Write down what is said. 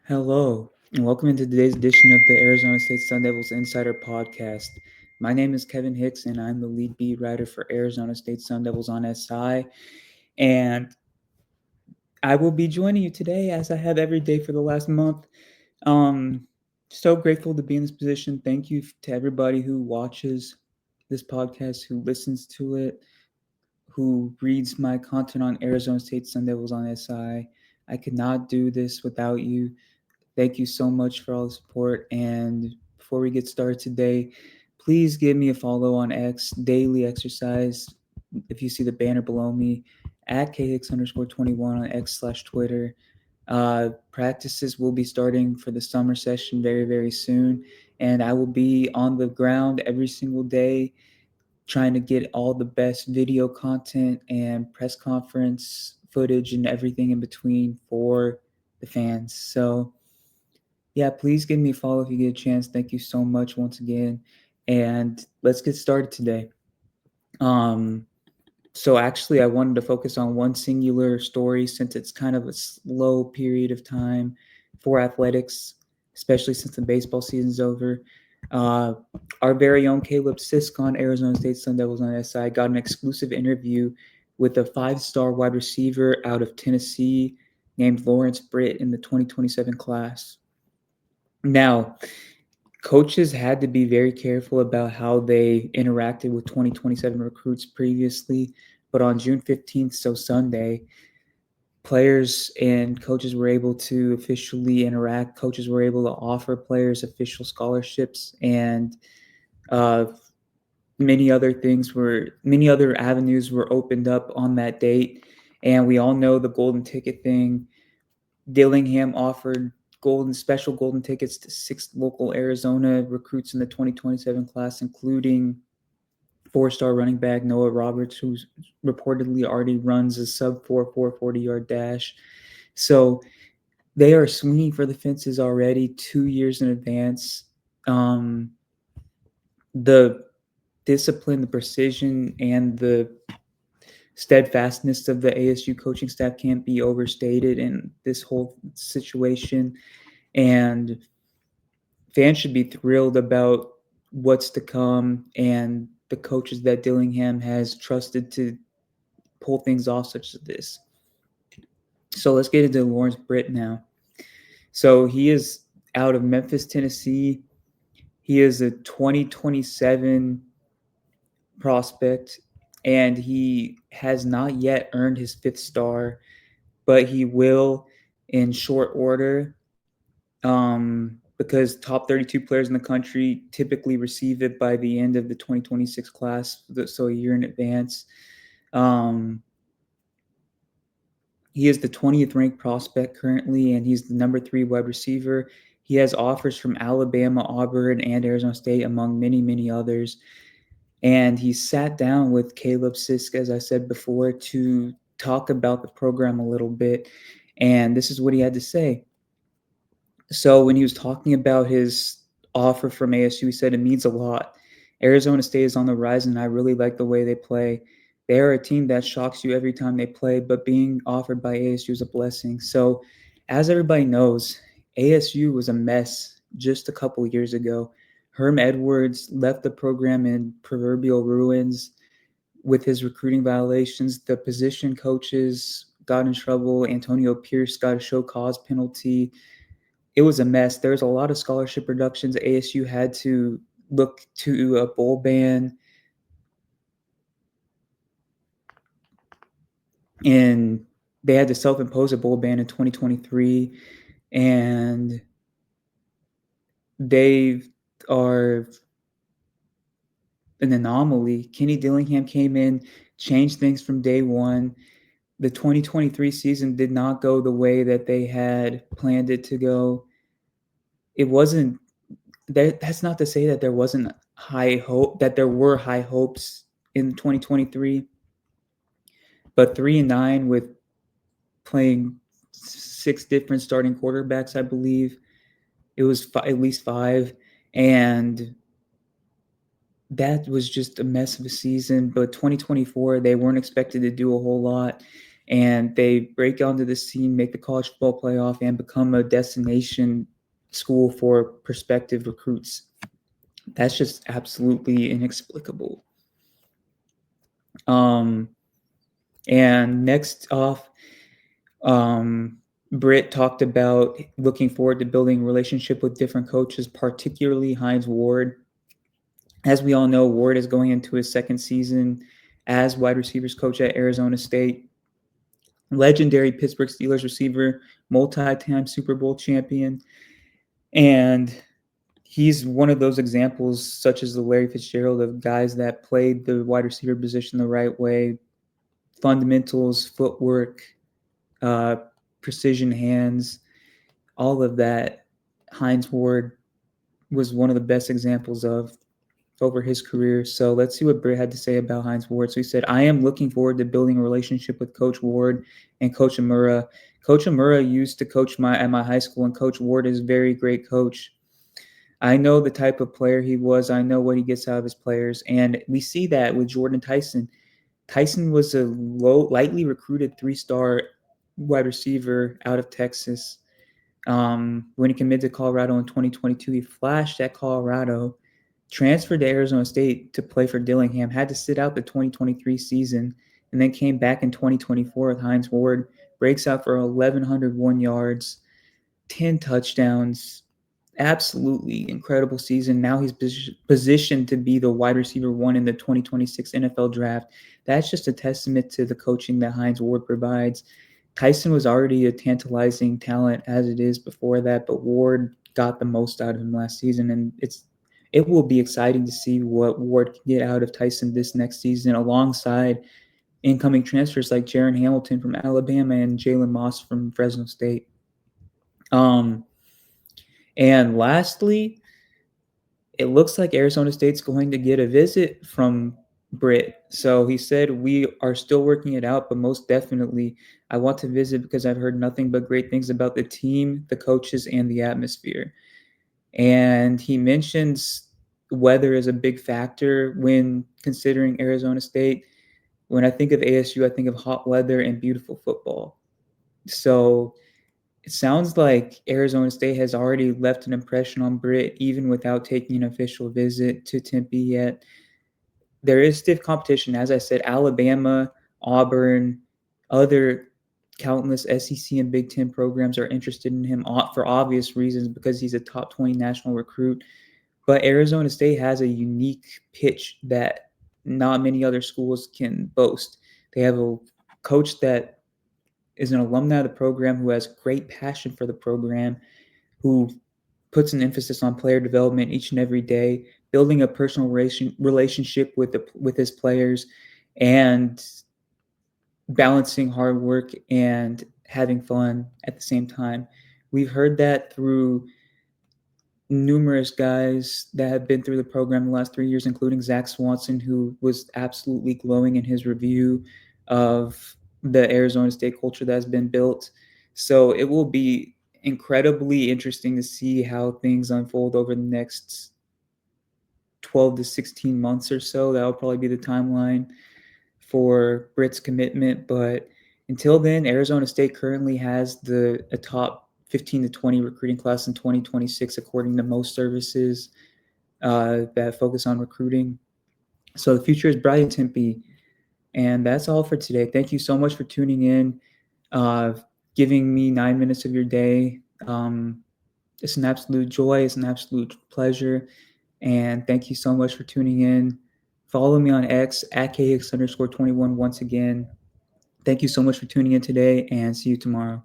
Hello, and welcome into today's edition of the Arizona State Sun Devils Insider Podcast. My name is Kevin Hicks, and I'm the lead beat writer for Arizona State Sun Devils on SI. And I will be joining you today, as I have every day for the last month. Um, so grateful to be in this position. Thank you to everybody who watches this podcast, who listens to it, who reads my content on Arizona State Sun Devils on SI. I could not do this without you. Thank you so much for all the support. And before we get started today, please give me a follow on X, Daily Exercise. If you see the banner below me, at KHicks_21 on X/Twitter. Practices will be starting for the summer session very, very soon. And I will be on the ground every single day trying to get all the best video content and press conference footage and everything in between for the fans. So, yeah, please give me a follow if you get a chance. Thank you so much once again. And let's get started today. Um, so actually, I wanted to focus on one singular story since it's kind of a slow period of time for athletics, especially since the baseball season's over. Uh, our very own Caleb Sisk on Arizona State Sun Devils on SI got an exclusive interview with a five-star wide receiver out of Tennessee named Lawrence Britt in the 2027 class. Now, coaches had to be very careful about how they interacted with 2027 recruits previously, but on June 15th, so Sunday, players and coaches were able to officially interact. Coaches were able to offer players official scholarships, and uh, many other avenues were opened up on that date. And we all know the golden ticket thing. Dillingham offered special golden tickets to 6 local Arizona recruits in the 2027 class, including four-star running back Noah Roberts, who reportedly already runs a sub 4 40-yard dash. So they are swinging for the fences already 2 years in advance. The discipline, the precision, and the steadfastness of the ASU coaching staff can't be overstated in this whole situation. And fans should be thrilled about what's to come and the coaches that Dillingham has trusted to pull things off such as this. So let's get into Lawrence Britt now. So he is out of Memphis, Tennessee. He is a 2027 prospect, and he has not yet earned his 5th star, but he will in short order. Because top 32 players in the country typically receive it by the end of the 2026 class, so a year in advance. Um, he is the 20th ranked prospect currently, and he's the number 3 wide receiver. He has offers from Alabama, Auburn, and Arizona State, among many, many others. And he sat down with Caleb Sisk, as I said before, to talk about the program a little bit. And this is what he had to say. So when he was talking about his offer from ASU, he said it means a lot. Arizona State is on the rise, and I really like the way they play. They are a team that shocks you every time they play, but being offered by ASU is a blessing. So, as everybody knows, ASU was a mess just a couple years ago. Herm Edwards left the program in proverbial ruins with his recruiting violations. The position coaches got in trouble. Antonio Pierce got a show cause penalty. It was a mess. There was a lot of scholarship reductions. ASU had to look to a bowl ban, and they had to self-impose a bowl ban in 2023, and they are an anomaly. Kenny Dillingham came in, changed things from day one. The 2023 season did not go the way that they had planned it to go. It wasn't that's not to say that there wasn't high hope, that there were high hopes in 2023, but 3-9 with playing 6 different starting quarterbacks, I believe it was at least 5, and that was just a mess of a season. But 2024, they weren't expected to do a whole lot, and they break onto the scene, make the college football playoff, and become a destination school for prospective recruits. That's just absolutely inexplicable. And next off, Britt talked about looking forward to building a relationship with different coaches, particularly Hines Ward. As we all know, Ward is going into his second season as wide receivers coach at Arizona State. Legendary Pittsburgh Steelers receiver, multi-time Super Bowl champion. And he's one of those examples, such as the Larry Fitzgerald, of guys that played the wide receiver position the right way, fundamentals, footwork, precision hands, all of that. Hines Ward was one of the best examples of over his career. So let's see what Britt had to say about Hines Ward. So he said, I am looking forward to building a relationship with Coach Ward and Coach Amura. Coach Amura used to coach at my high school, and Coach Ward is a very great coach. I know the type of player he was. I know what he gets out of his players. And we see that with Jordan Tyson. Tyson was a lightly recruited 3-star wide receiver out of Texas. When he committed to Colorado in 2022, he flashed at Colorado, transferred to Arizona State to play for Dillingham, had to sit out the 2023 season, and then came back in 2024 with Hines Ward, breaks out for 1,101 yards, 10 touchdowns, absolutely incredible season. Now he's positioned to be the wide receiver 1 in the 2026 NFL draft. That's just a testament to the coaching that Hines Ward provides. Tyson was already a tantalizing talent as it is before that, but Ward got the most out of him last season, and it will be exciting to see what Ward can get out of Tyson this next season, alongside incoming transfers like Jaron Hamilton from Alabama and Jalen Moss from Fresno State. And lastly, it looks like Arizona State's going to get a visit from Britt. So he said, we are still working it out, but most definitely I want to visit because I've heard nothing but great things about the team, the coaches, and the atmosphere. And he mentions weather is a big factor when considering Arizona State. When I think of ASU, I think of hot weather and beautiful football. So it sounds like Arizona State has already left an impression on Britt, even without taking an official visit to Tempe yet. There is stiff competition. As I said, Alabama, Auburn, other countless SEC and Big Ten programs are interested in him for obvious reasons because he's a top 20 national recruit. But Arizona State has a unique pitch that not many other schools can boast. They have a coach that is an alumni of the program who has great passion for the program, who puts an emphasis on player development each and every day, building a personal relationship with his players, and balancing hard work and having fun at the same time. We've heard that through numerous guys that have been through the program the last 3 years, including Zach Swanson, who was absolutely glowing in his review of the Arizona State culture that has been built. So it will be incredibly interesting to see how things unfold over the next 12 to 16 months or so. That will probably be the timeline for Britt's commitment. But until then, Arizona State currently has a top 15 to 20 recruiting class in 2026, according to most services that focus on recruiting. So the future is bright in Tempe. And that's all for today. Thank you so much for tuning in, giving me 9 minutes of your day. It's an absolute joy. It's an absolute pleasure. And thank you so much for tuning in. Follow me on X at KX_21 once again. Thank you so much for tuning in today, and see you tomorrow.